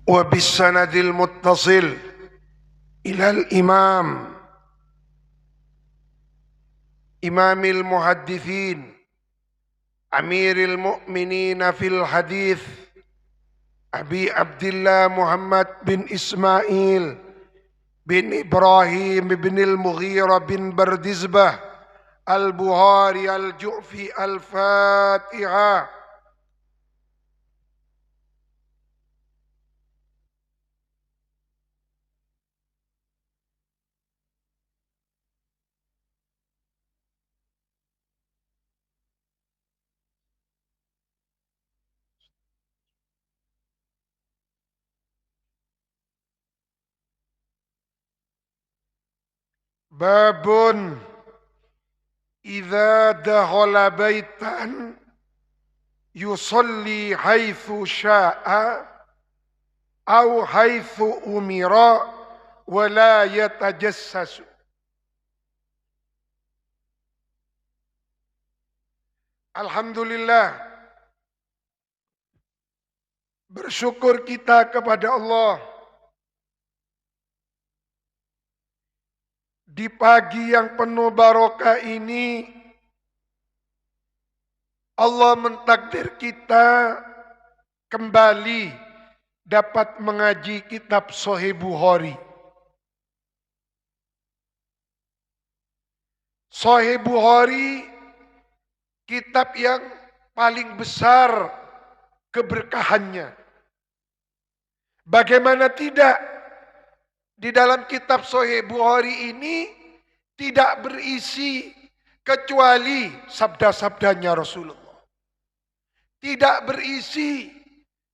وبالسند المتصل إلى الإمام إمام المحدثين أمير المؤمنين في الحديث أبي عبد الله محمد بن إسماعيل بن إبراهيم بن المغيرة بن بردزبة البخاري الجعفي. الفاتحة. Babun idza dakhala baitan yusalli haitsu syaa au haitsu umira wa la yatajassasu. Alhamdulillah, bersyukur kita kepada Allah di pagi yang penuh barokah ini. Allah mentakdir kita kembali dapat mengaji kitab Sahih Bukhari. Sahih Bukhari kitab yang paling besar keberkahannya. Bagaimana tidak, di dalam kitab Sahih Bukhari ini tidak berisi kecuali sabda-sabdanya Rasulullah. Tidak berisi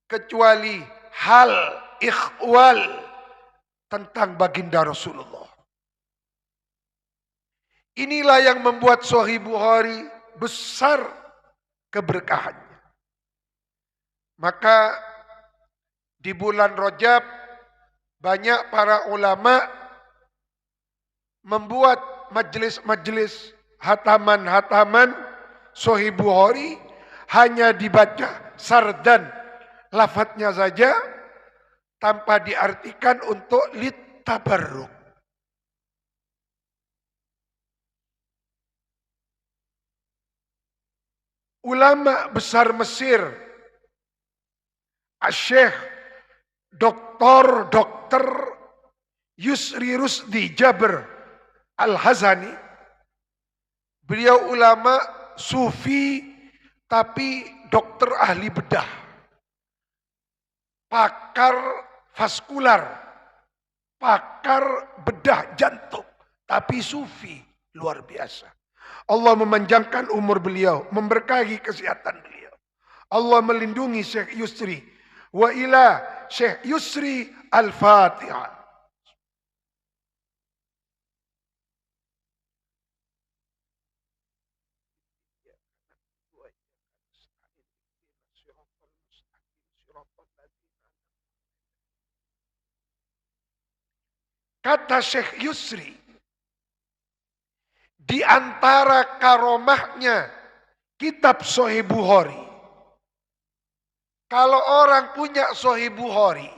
kecuali hal ikhwal tentang baginda Rasulullah. Inilah yang membuat Sahih Bukhari besar keberkahannya. Maka di bulan Rajab banyak para ulama membuat majelis-majelis hataman-hataman Sahih Bukhari, hanya dibaca sardan lafadznya saja tanpa diartikan untuk litabarruk. Ulama besar Mesir, Syekh Dr. Yusri Rusdi Jabr Al-Hazani, beliau ulama sufi tapi dokter ahli bedah, pakar vaskular, pakar bedah jantung, tapi sufi luar biasa. Allah memanjangkan umur beliau, memberkahi kesehatan beliau. Allah melindungi Syekh Yusri. Wa ila Syekh Yusri Al-Fatihah. Kata Syekh Yusri, di antara karomahnya kitab Sahih Bukhari, kalau orang punya Sahih Bukhari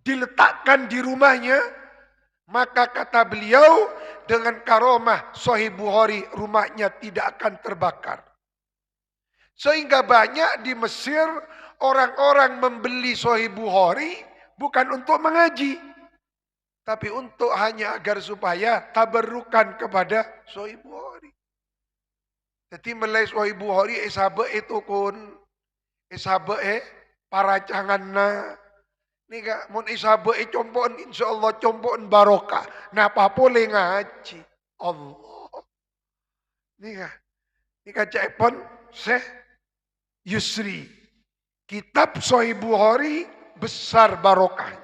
diletakkan di rumahnya, maka kata beliau dengan karomah Sahih Bukhari rumahnya tidak akan terbakar. Sehingga banyak di Mesir orang-orang membeli Sahih Bukhari bukan untuk mengaji, tapi untuk hanya agar supaya tabarrukan kepada Sahih Bukhari. Jadi mulai Sahih Bukhari isabe itu kun isabe para canganna nika mun isabe compon insyaallah compon barokah. Napa boleh ngaji Allah. Nika cepon Syekh Yusri. Kitab Sahih Bukhari besar barokahnya.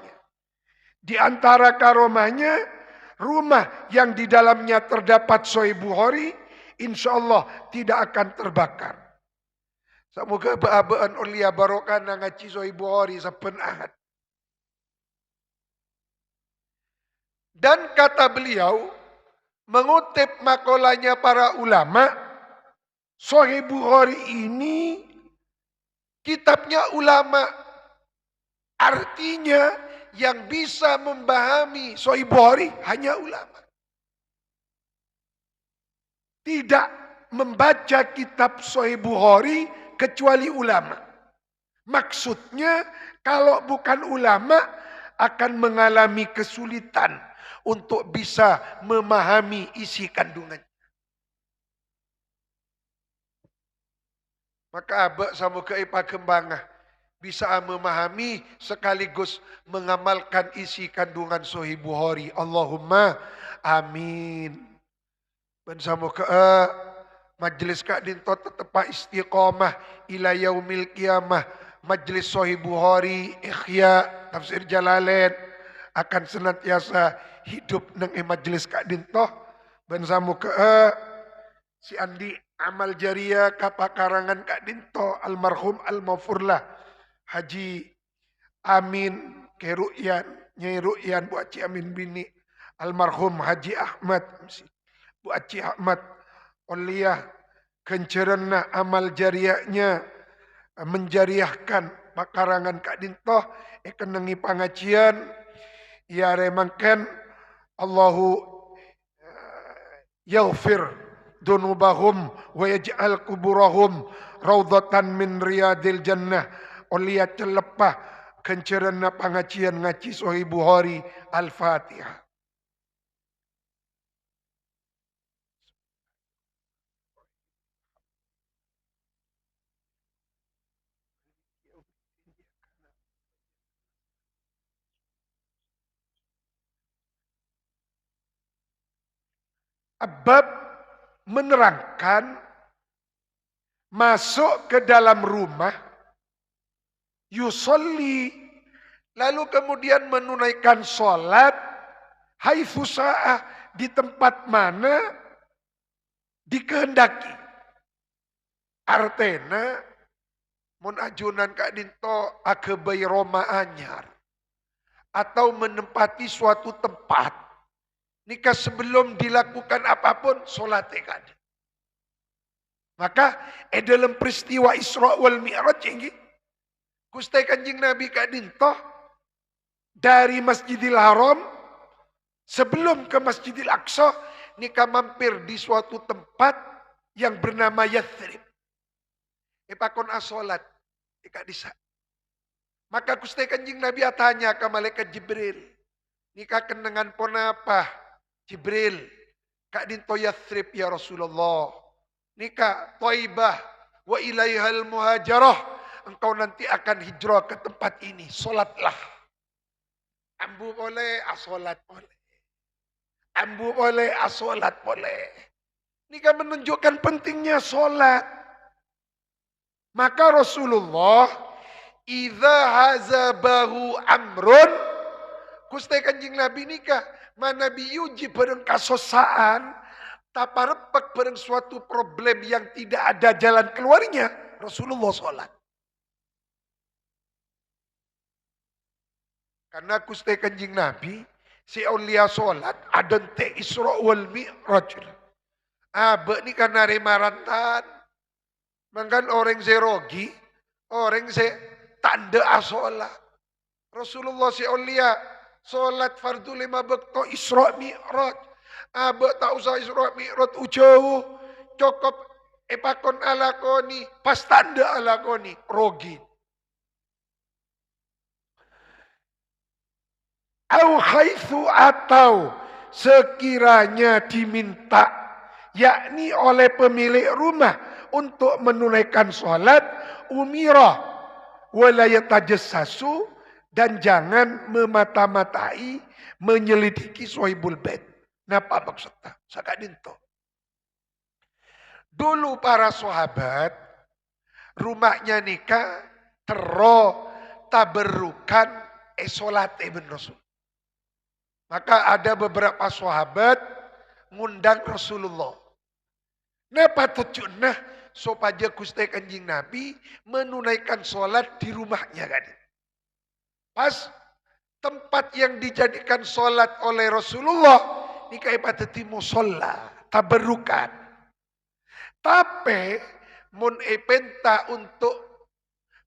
Di antara karomahnya, rumah yang di dalamnya terdapat Sahih Bukhari, insya Allah tidak akan terbakar. Semoga ba'abaan ulia barokah ngaji Sahih Bukhari saben ahad. Dan kata beliau, mengutip makalahnya para ulama, Sahih Bukhari ini kitabnya ulama. Artinya yang bisa memahami Sahih Bukhari hanya ulama. Tidak membaca kitab Sahih Bukhari kecuali ulama. Maksudnya kalau bukan ulama akan mengalami kesulitan untuk bisa memahami isi kandungan. Maka abak sama keipa kembangah bisa memahami sekaligus mengamalkan isi kandungan Sahih Bukhari. Allahumma amin. Dan sama ke majlis kak dinto tetap istiqamah ila yaumil qiyamah. Majlis Sahih Bukhari, Ikhya, Tafsir Jalalain akan senantiasa hidup nang majlis kak dinto. Dan sama ke si Andi amal jariah kapakarangan kak dinto almarhum almafurlah Haji Amin Keruyan Nyai Ruyan Bu Aci Amin bini almarhum Haji Ahmad Bu Aci Ahmad Oliyah kencerana amal jariahnya menjariahkan pakarangan kak dinto kenangi pangajian ya remangkan Allahu yaghfir dunubahum wa yaj'al kuburahum raudhatan min riyadil jannah. Oleh celepah kencerana pangajian ngaji Sahih Bukhari Al-Fatihah. Bab menerangkan masuk ke dalam rumah yusolli lalu kemudian menunaikan sholat haitsu sa'ah di tempat mana dikehendaki. Artena mun ajunan kak dinto akebai Roma anyar atau menempati suatu tempat nikah sebelum dilakukan apapun sholat tekad. Maka dalam peristiwa Isra wal Mi'raj ini Gusti Kanjeng Nabi kak dinto dari Masjidil Haram sebelum ke Masjidil Aqsa nikah mampir di suatu tempat yang bernama Yathrib. Ipakon asolat nikah disa. Maka Gusti Kanjeng Nabi tanya ke malaikat Jibril, nikah kenangan pon apa? Jibril, kak dinto Yathrib ya Rasulullah. Nikah Thaibah wa ilaihal muhajarah. Engkau nanti akan hijrah ke tempat ini. Solatlah. Ambu boleh, asolat boleh. Ambu boleh, asolat boleh. Ini kan menunjukkan pentingnya solat. Maka Rasulullah, idza hazabahu amrun, Gusti Kanjeng Nabi nikah, mana biyuji bareng kasosaan, taparepek bareng suatu problem yang tidak ada jalan keluarnya, Rasulullah sholat. Karena Gusti Kanjeng Nabi, si aulia sholat, adente Isra wal Mi'raj. Abe ni karena remarantan. Mangkan orang zerogi, orang se tanda asolat. Rasulullah si aulia sholat fardu 5 waktu Isra Mi'raj. Abe tak usah Isra Mi'raj ujauh. Cukup epakon alakoni, pas tanda alakoni, rogi. Au haitsu atau sekiranya diminta, yakni oleh pemilik rumah untuk menunaikan sholat, umira walayatajassasu dan jangan memata-matai, menyelidiki sohibul bait. Napa maksudnya? Sakak dinto. Dulu para sahabat rumahnya nikah tero taberukan sholat ibn Rasul. Maka ada beberapa sahabat ngundang Rasulullah. Napa tujuannya? Supaya Gusti Kanjeng Nabi menunaikan sholat di rumahnya kan. Pas tempat yang dijadikan sholat oleh Rasulullah ini kayak pateti musola, taberukan. Tapi mun epenta untuk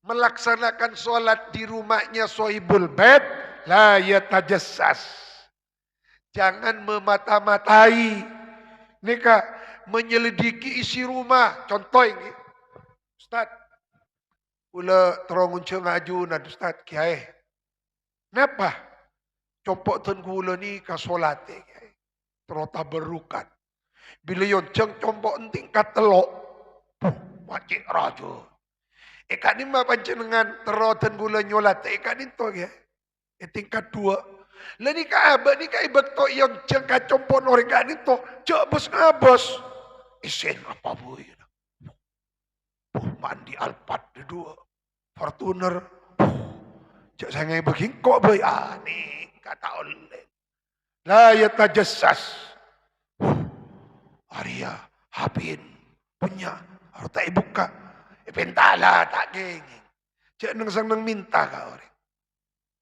melaksanakan sholat di rumahnya sohibul bait, la yatajassas. Jangan memata-matai. Nika menyelidiki isi rumah. Contoh ini, Ustaz, ula terong unceng aju nad Ustaz kiai. Kenapa? Compok ten gula ni ka solat kiai. Terota berukan. Bila yon ceng compok enting katelok. Wajib rajo. Eka ni mah panjenengan teroten gula nyolat. Eka ni to ya. Tingkat 2. Lah ni ka abah ni ka ibak to yon ceng ka compok orang ka ni to. Cek bos ngabos. Isen apa boy. Mandi Alphard 2. Fortuner. Cek saya ngai begini kok boy. Ni kata oleh. La yatajassas. Arya Habin punya harus tak buka. Pentala tak geng. Cek nang sang nang minta ka orang.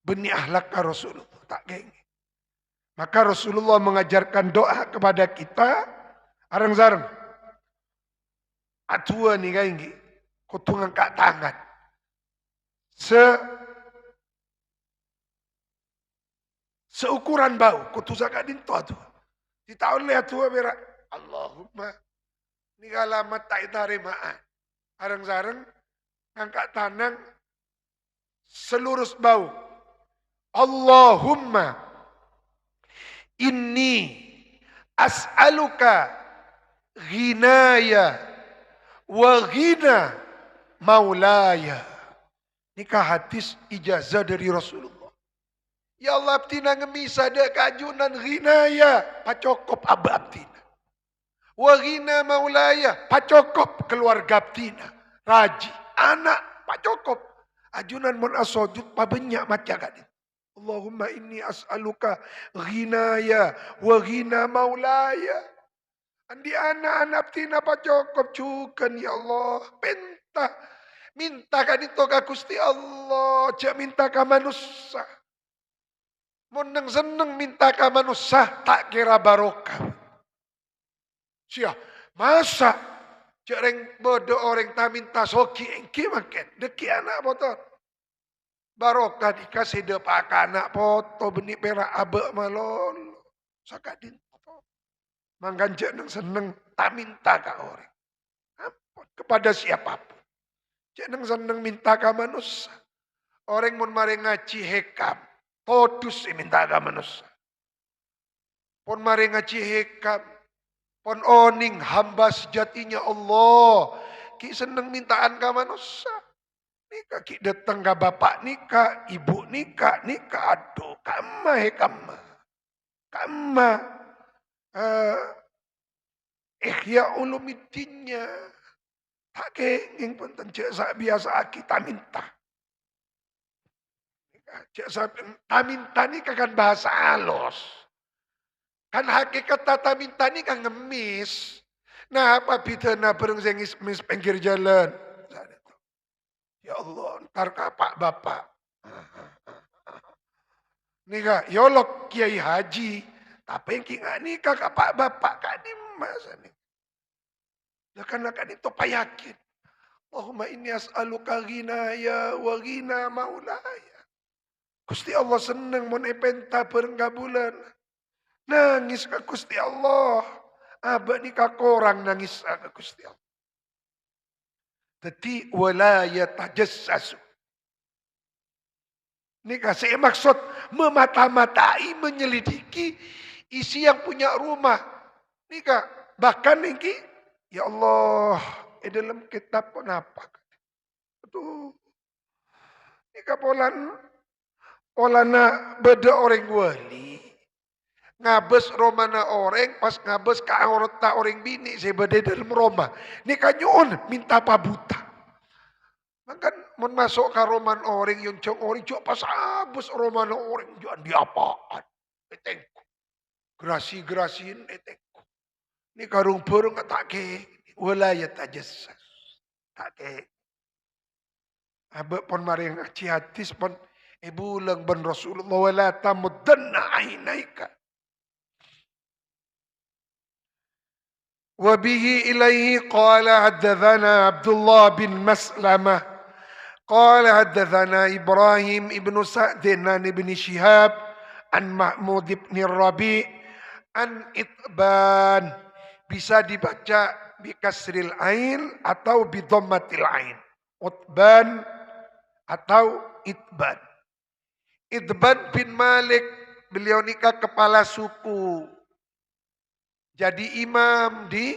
Benih akhlak ka Rasulullah tak geng. Maka Rasulullah mengajarkan doa kepada kita. Arang-sarang. Atua ni geng. Kutungan kak tangan. Seukuran bau. Kutusaka dinto atua. Di tahun le atua berak. Allahumma. Ni alamat tak itarimaan. Arang-sarang. Ngangkat tanang. Selurus bau. Allahumma. Inni. As'aluka. Ghinaya. Wa ghina. Maulaya. Nikah hadis ijazah dari Rasulullah. Ya Allah abtina ngemisa ada kajunan ghinaya. Pacokop abah abtina. Wahina maulaya, pacokop keluarga abtina. Raji, anak, pacokop. Ajunan mon asojud, pabenyak maca kan. Allahumma inni as'aluka ghinaya, wahina maulaya. Andi anak abtina pacokop cukan ya Allah. Minta kan itu ka Gusti Allah. Cak minta ka manusia. Mon nang seneng minta ka manusia, tak kira barokah. Sia, masa cereng bodoh orang tak minta soki engki makan. Deki anak motor. Barokah dikasih depak anak foto benih perak abek malol. Sakadin foto. Mangkan cek nang seneng tak minta ka orang. Ampun kepada siapapun. Cek nang seneng minta ka manusia. Orang mun mari ngaji hekam. Todus minta ka manusia. Pun mari ngaji hekam. Pon oning hamba sejatinya Allah. Ki seneng mintaan ka manusia. Nika ki datang ka bapak nika, ibu nika, aduh kama kama. Kama. Ihya ulumiddinnya. Tak kenging pun cek sak biasa kita minta. Cek sak minta ni kan bahasa halus. Kan hakikat tata minta ni kan ngemis. Nah apa bidana bareng saya ngemis pinggir jalan. Ya Allah ntar kapak bapak. Nika yolok kiai haji. Tapi yang nikah kapak bapak kan ini masa nih. Karena kan itu payakin. Allahumma inni as'aluka ghinaya wa ghina maulaya. Gusti Allah seneng mon epenta bareng kabulan. Nangis ke Gusti Allah. Abah ni korang nangis ke Gusti Allah. Jadi wala yatajassasu. Ini kasih maksud memata-matai, menyelidiki isi yang punya rumah. Ini bahkan ini ya Allah, dalam kitab pun apa? Aduh. Ini polana beda orang wali. Ngabes romana orang, pas ngabes ka orta orang bini, saya beda dalam Roma. Ini kanyun minta pabuta. Maka mun masuk ke roman orang yang cong orang cok pas abes romana orang jangan diapaan. Etengku. Gerasi-gerasin etengku. Ini karung burung tak ke. Walayat ajassas. Tak ke. Abek pun maring ngaji hadis pun. Ibu lang ban Rasulullah wala tamuddanna ainaika. وبه إليه قال حدثنا عبد الله بن مسلمة Qala haddatsana Ibrahim ibnu Sa'din an ibni Syihab an Mahmud ibn Rabi' an Itban. Bisa dibaca bikasril ain atau bidhammatil ain. Utban atau Itban. Itban bin Malik, beliau nikah kepala suku. Jadi imam di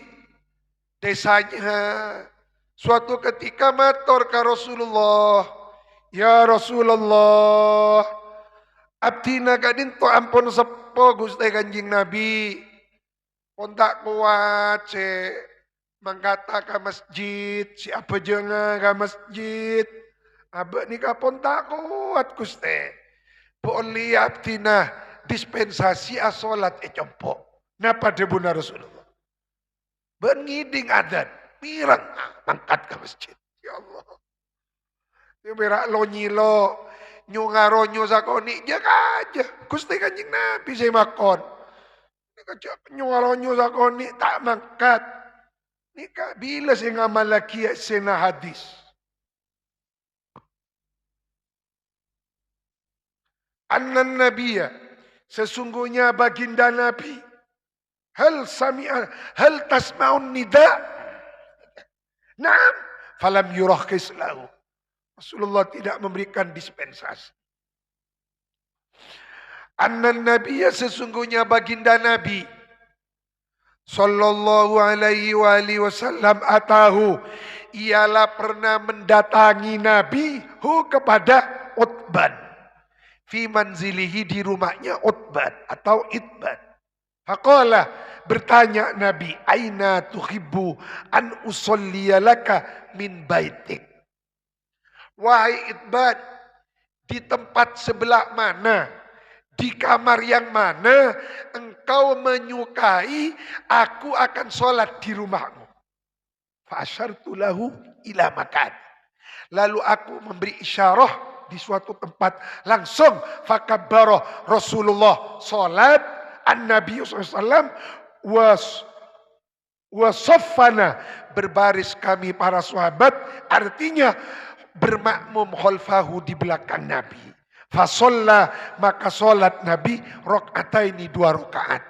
desanya. Suatu ketika matur ka Rasulullah, ya Rasulullah, abdina kadin to ampun sepo Gusti Kanjeng Nabi. Pon tak kuat se mangkata ka masjid, siapa jenga ka masjid. Abah nikah pon tak kuat Gusti. Boleh abdina dispensasi asolat cempok. Napa debuna Rasulullah? Bengiding adat. Pirang mangkat ke masjid. Ya Allah. Ini berak lo nyilo. Nyungaro nyusakoni. Jaga aja. Gusti Kanjeng Nabi saya makon. Nyungaro nyusakoni. Tak mangkat. Ini bila saya ngamal lagi sena hadis. Annan Nabiya. Sesungguhnya baginda Nabi. Hal tasma'un nida. Naam, falam yurahkis lahu. Rasulullah tidak memberikan dispensasi. Annan Nabiya sesungguhnya baginda Nabi sallallahu alaihi wasallam atahu, ialah pernah mendatangi Nabi kepada Utban fi manzilihi, di rumahnya Utban atau Itban. Faqala, bertanya Nabi, aina tuhibbu an usolliya laka min baitik. Wahai Itban, di tempat sebelah mana, di kamar yang mana engkau menyukai aku akan sholat di rumahmu. Fa'asyartu lahu ila makan. Lalu aku memberi isyarah di suatu tempat. Langsung fakabbara Rasulullah sholat. An-Nabi SAW wasaffana, berbaris kami para sahabat, artinya bermakmum khalfahu, di belakang Nabi. Fasolla, maka solat Nabi rakaataini, 2 rakaat.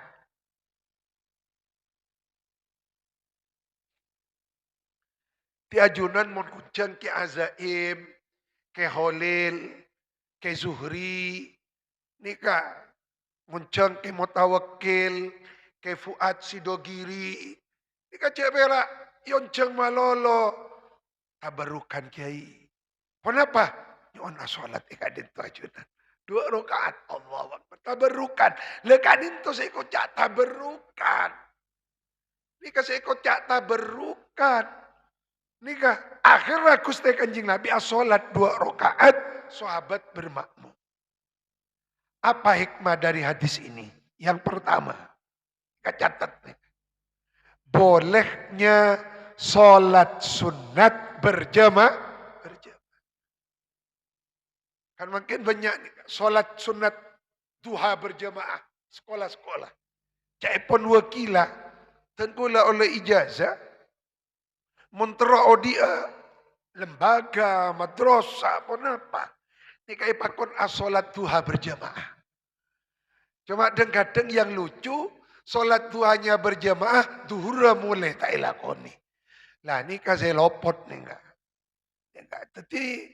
Ti ajunan mun kuncang ke Azaim, ke Holil, ke Zuhri, nikah muncang ke Mutawakkil, ke Fuad Sidogiri. Ika cek berak, yonceng malolo. Tabarukan kiai. Kenapa? Nyon asolat ika dinto ajudan. 2 rakaat. Allah Akbar. Tabarukan. Leka dinto saya ikut cak tabarukan. Nika saya ikut cak tabarukan. Nika akhirnya Gusti Kanjeng Nabi asolat 2 rakaat. Sahabat bermakmum. Apa hikmah dari hadis ini? Yang pertama, catat nih. Bolehnya sholat sunat berjamaah. Kan makin banyak sholat sunat duha berjamaah. Sekolah-sekolah. Caipun wakila. Tentulah oleh ijazah. Muntera odia. Lembaga, madrasah, pun apa. Ini kayak pakon sholat duha berjamaah. Cuma kadang yang lucu, sholat duhanya berjamaah, duhur mulai tak ilakoni. Lah ini kasih lopot nih enggak. Jadi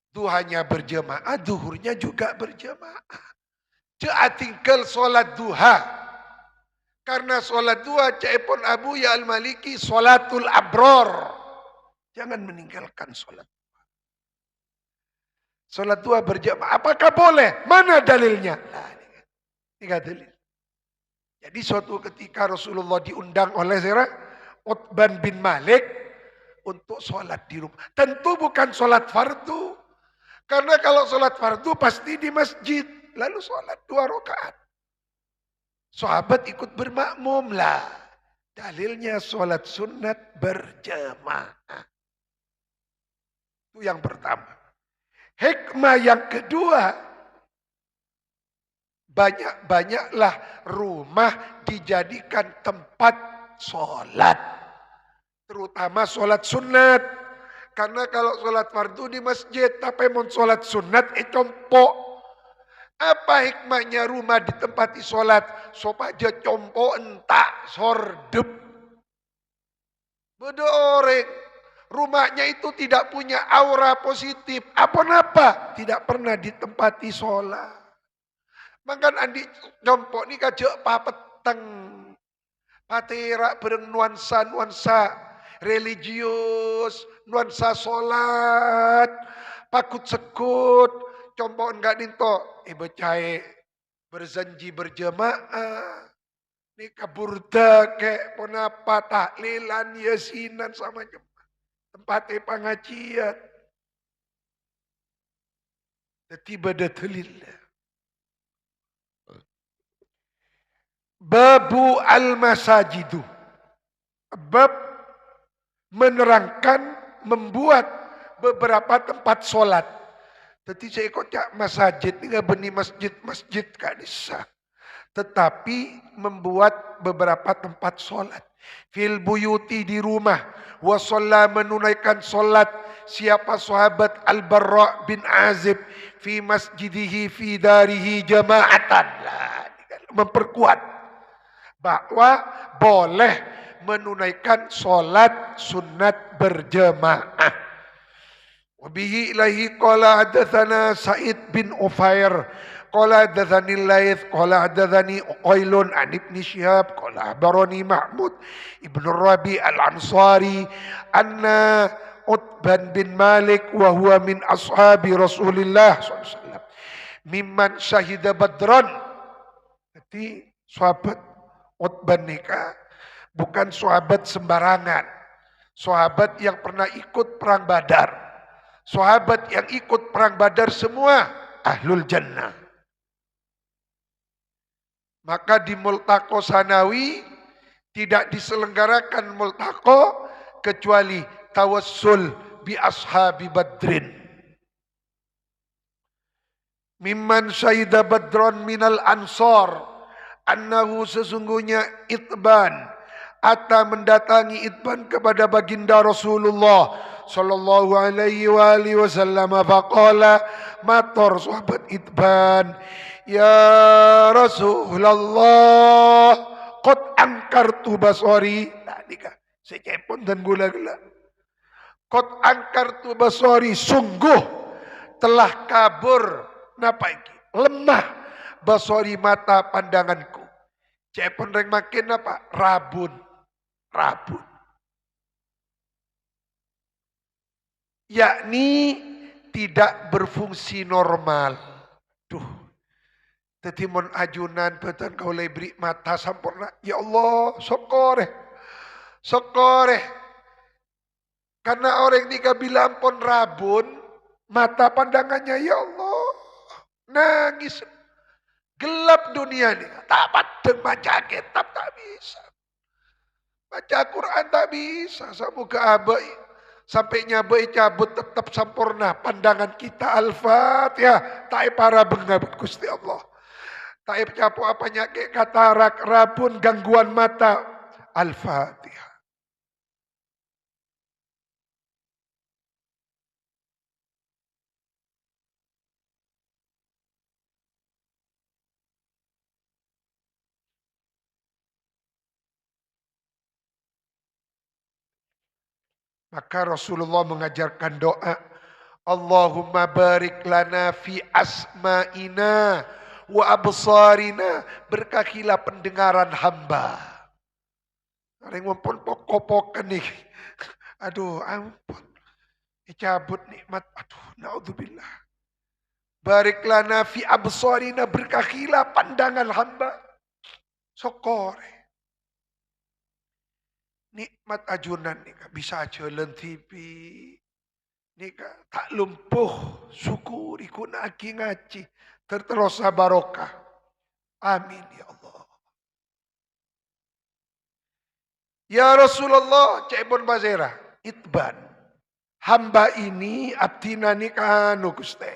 duhanya berjamaah, duhurnya juga berjamaah. Cak tinggal sholat duha. Karena sholat duha, caipun Abu Ya Al-Maliki, sholatul abror. Jangan meninggalkan sholat. Sholat duha berjamaah, apakah boleh? Mana dalilnya? Nah, ini dalil. Jadi suatu ketika Rasulullah diundang oleh Utban bin Malik untuk sholat di rumah. Tentu bukan sholat fardu. Karena kalau sholat fardu pasti di masjid. Lalu sholat 2 rakaat. Sahabat ikut bermakmum lah. Dalilnya sholat sunat berjamaah. Itu yang pertama. Hikmah yang kedua, banyak-banyaklah rumah dijadikan tempat sholat. Terutama sholat sunat. Karena kalau sholat fardu di masjid, tapi mau sholat sunat, compok. Apa hikmahnya rumah ditempati sholat? Supaya compok entak sordep. Bedoreng. Rumahnya itu tidak punya aura positif. Apa-apa? Tidak pernah ditempati sholat. Makan andi compok ni kajak papeteng. Patera bereng nuansa religius, nuansa solat, pakut sekut, compok enggak ninto, becai berjanji berjamaah, ni kaburda ke ponapa tahlilan yasinan sama tempatnya pengajian. Tiba datulillah. Babu al-masajidu. Bab menerangkan, membuat beberapa tempat solat. Jadi saya kocak masjid, ini benih masjid kadisa. Tetapi membuat beberapa tempat solat. Fil buyuti di rumah. Wasalla menunaikan solat. Siapa sahabat Al-Barra bin Azib. Fi masjidihi fi darihi jama'atan. Memperkuat bahwa boleh menunaikan solat sunat berjemaah. Wabihi ilahi qala hadatsana Sa'id bin Ufair qala hadatsani Laits qala hadatsani Qailun an Ibn Syihab qala akhbarani Mahmud Ibn Rabi al-Ansari anna Utban bin Malik wa huwa min ashabi Rasulillah sallallahu alaihi wasallam mimman syahida Badran. Jadi sahabat Utban nikah bukan sahabat sembarangan. Sahabat yang pernah ikut perang Badar. Sahabat yang ikut perang Badar semua ahlul jannah. Maka di multaqo sanawi tidak diselenggarakan multaqo kecuali tawassul bi ashabi Badrin. Mimman syahida Badran minal ansar. Annahu sesungguhnya Itban Ata mendatangi Itban kepada baginda Rasulullah sallallahu alaihi wasallam faqala mator sahabat Itban ya Rasulullah qad angkartu basari tadi kah secepon dan gula-gula qad angkartu basari sungguh telah kabur napa iki lemah basari mata pandanganku. Cek penreng makin apa? Rabun. Yakni tidak berfungsi normal. Duh. Jadi mon ajunan betan kau lebri mata sampurna. Ya Allah, sokore. Karena orang ini bilang pun rabun, mata pandangannya ya Allah. Nangis. Gelap dunia ini. Tak padeng baca kitab tak bisa. Baca Quran tak bisa. Semoga abai. Sampai nyabai cabut tetap sempurna. Pandangan kita Al-Fatihah. Tak para bengabut Gusti Allah. Tak capu apa nyake katarak rabun gangguan mata. Al-Fatihah. Maka Rasulullah mengajarkan doa. Allahumma barik lana fi asma'ina wa absarina. Berkahilah pendengaran hamba. Orang mumpun pokok-pokan nih. Aduh ampun. Cabut nikmat. Aduh na'udzubillah. Barik lana fi absarina. Berkahilah pandangan hamba. Sokore. Nikmat ajunan nih bisa jalan TV. Nika tak lumpuh syukuri kuna aki ngaji terterosa barokah. Amin ya Allah. Ya Rasulullah cebon bazera Itban. Hamba ini abdina nika anu Gusti.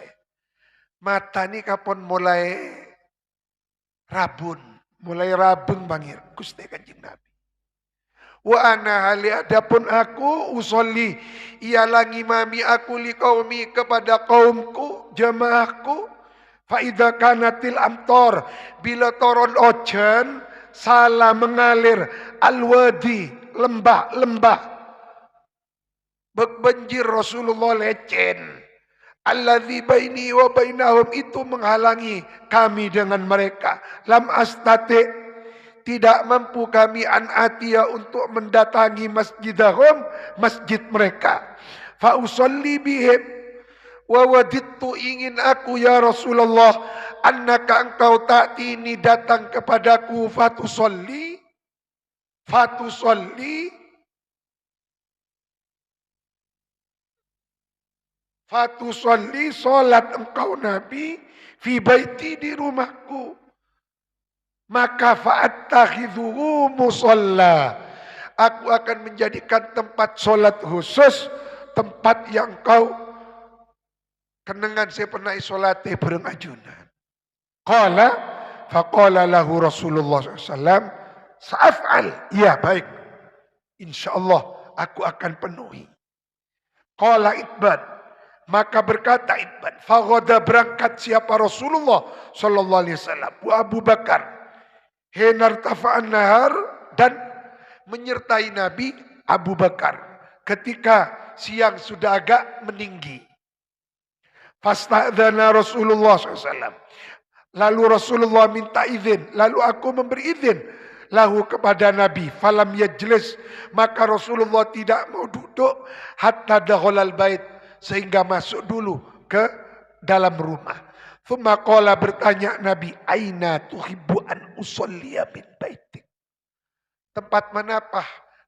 Mata nika pun mulai rabun, mulai rabun bangir Gusti Kanjeng Nabi. Wa ana hali adapun aku usolli ialah ngimami aku li qaumi kepada kaumku, jemaahku. Fa idza kanatil amtor bila turun ojen salah mengalir alwadi lembah-lembah berbanjir Rasulullah lecen. Alladzi baini wa bainahum itu menghalangi kami dengan mereka. Lam astati tidak mampu kami an atia untuk mendatangi masjidahum, masjid mereka. Fa usalli bihim wa wadittu ingin aku ya Rasulullah annaka engkau ta'tini datang kepadaku fatusalli salat engkau Nabi fi baiti di rumahku. Maka fa'attakhidhuhu musalla. Aku akan menjadikan tempat solat khusus, tempat yang kau kenangan saya pernah solatnya bareng ajunan. Faqala lahu Rasulullah SAW, sa'af'al. Ya baik, insyaallah aku akan penuhi. Qala Itban, maka berkata Itban, faghada berangkat siapa Rasulullah sallallahu alaihi wasallam wa Abu Bakar hinar tafa'an nahar dan menyertai Nabi Abu Bakar ketika siang sudah agak meninggi. Fasta'dzana Rasulullah SAW. Lalu Rasulullah minta izin, lalu aku memberi izin lahu kepada Nabi. Falam yajlis, maka Rasulullah tidak mau duduk hatta dakhalal bait, sehingga masuk dulu ke dalam rumah. Thumma qala bertanya Nabi, aina tuhibbu an usolliya min baitik? Tempat manakah?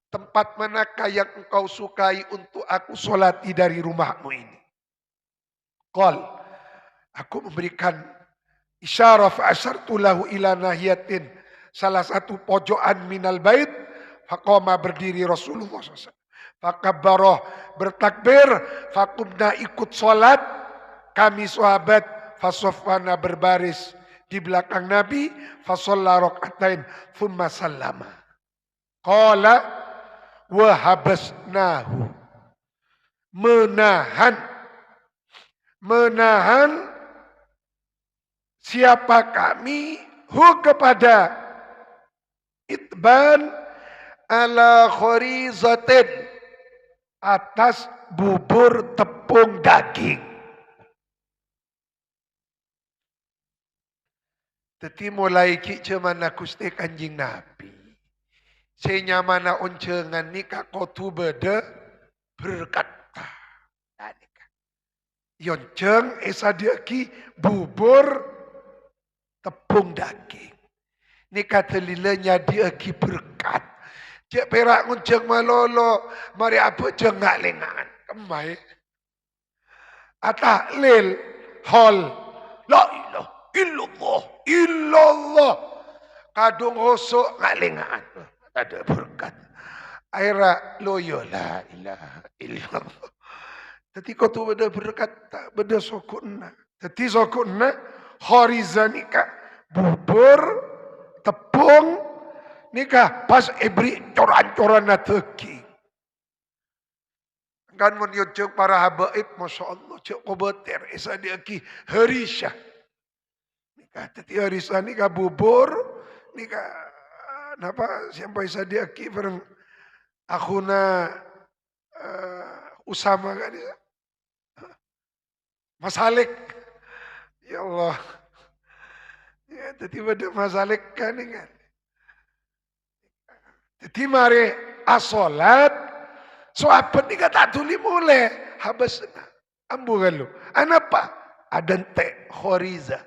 Tempat manakah yang engkau sukai untuk aku solati dari rumahmu ini? Qal, aku memberikan isyarah fa asyartu lahu ila nahiyatin, salah satu pojokan minal bait. Faqama berdiri Rasulullah SAW. Fakabarah bertakbir. Fakumna ikut solat. Kami sahabat fasofana berbaris di belakang Nabi. Fasolla rok'atain thumma sallama. Qala wahabasnahu. Menahan siapa kami kepada Itban ala khorizatin, atas bubur tepung daging. Teti mulai ki mana kusti kanjing Nabi. Senya mana oncengan ni kakotu beda berkata. Yonceng esa dia ki bubur tepung daging. Ni kata lilanya dia ki berkat. Cik perak ngunceng malolo. Mari apa jengak lengan. Kemai. Atahlil. Hol. La ilah. Illallah. Kadung hosok ngak lengan. Ada berkat. Aira loyo la ilaha illallah. Tadi kau tu beda berkat. Tak beda sokuna. Tadi sokuna. Horizanika. Bubur. Tepung. Nikah pas ebri coran-coran na teki. Kan mun yojok para habaib, Masya Allah, cok kobeter, esa dia ki harisah. Nikah teti harisah nikah bubur, nikah napa sampai esa dia ki bareng akuna Usama kan dia. Masalik. Ya Allah. Ya teti pada masalik kan kan. Jadi mari asolat, sahabat ni kata tuli mulai habis ambu galu. Anapa? Adante khoriza.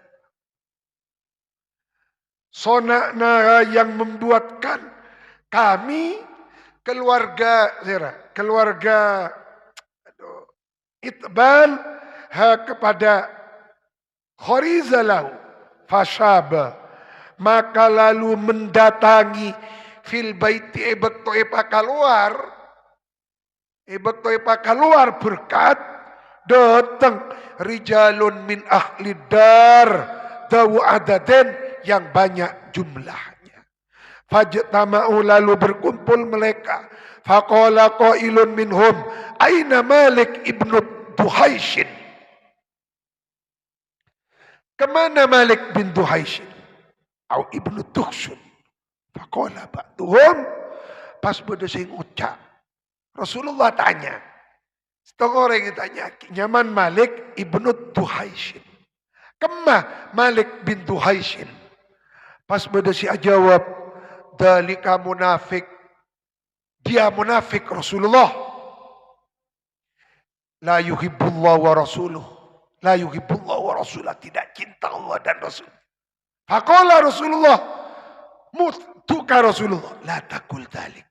Sonakna yang membuatkan kami keluarga Itban kepada khoriza lahu fashaba, maka lalu mendatangi fil baiti ebek toepa keluar berkat datang rijalun min ahli dar dawu adaden yang banyak jumlahnya. Fajtama'u lalu berkumpul kumpul mereka. Faqala qailun minhum, aina Malik ibnu Duhaishin? Kemana Malik bin Duhaishin? Au ibnu Dukhsun. Faqala ba'duhum, pas pada sing ucap. Rasulullah tanya. Setengah orang yang tanya, nyaman Malik ibnu Duhaishin. Kemah Malik bin Duhaishin. Pas pada si jawab, dalika munafik. Dia munafik Rasulullah. La yuhibbullah wa rasuluh. La yuhibbullah wa rasulah. Tidak cinta Allah dan Rasul. Faqala Rasulullah. Mutuka Rasulullah. La takul dalik.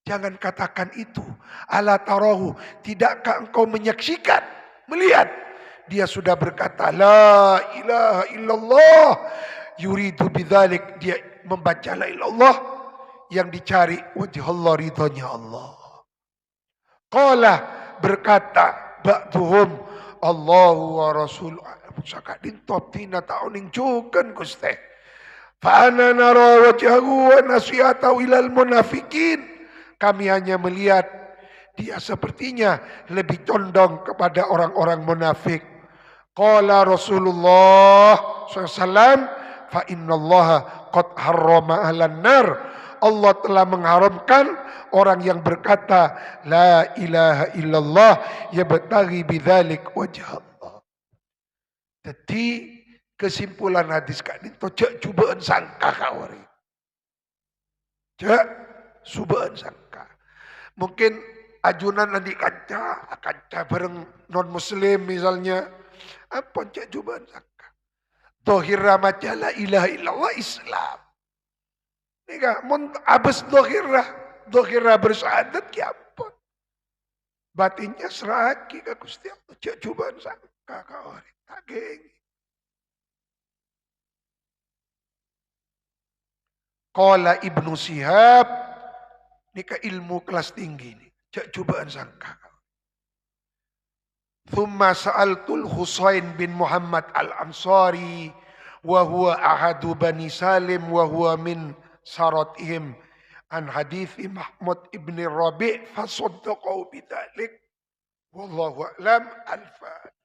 Jangan katakan itu. Ala tarahu. Tidakkah engkau menyaksikan? Melihat. Dia sudah berkata. La ilaha illallah. Yuridu bidzalik. Dia membaca la ilallah. Yang dicari. Wajah Allah, ridhonya Allah. Qala berkata. Ba'duhum. Allahu wa Rasul. Saka dintop tina ta'uning jukan Gusti. Fa'ana nara wajahu wa nasihatahu ilal munafikin. Kami hanya melihat dia sepertinya lebih condong kepada orang-orang munafik. Qala Rasulullah SAW, fa innallaha qad harrama ahlan nar. Allah telah mengharamkan orang yang berkata la ilaha illallah yabtaghi bidzalik wajh Allah. Jadi kesimpulan hadis kali itu cek cubaan sangka kawari. Cek subaan sangka. Mungkin ajunan nanti kanca bareng non muslim misalnya. Apa cek cubaan sangka. Dohirah maca la ilaha illallah Islam. Ini kan abis dohirah bersyahadat kiapa. Batinnya seraki ke Gusti Allah. Cek cubaan sangka kawari. Tak gengi. Qala Ibnu Shihab, ini ke ilmu kelas tinggi nih. Cek cobaan sangka. Thumma sa'altul Husain bin Muhammad al-Ansari wa huwa ahadu bani Salim wa huwa min saratihim an hadithi Mahmud ibn Rabi' fasaddaqahu bidzalik wallahu a'lam al-Fatiha.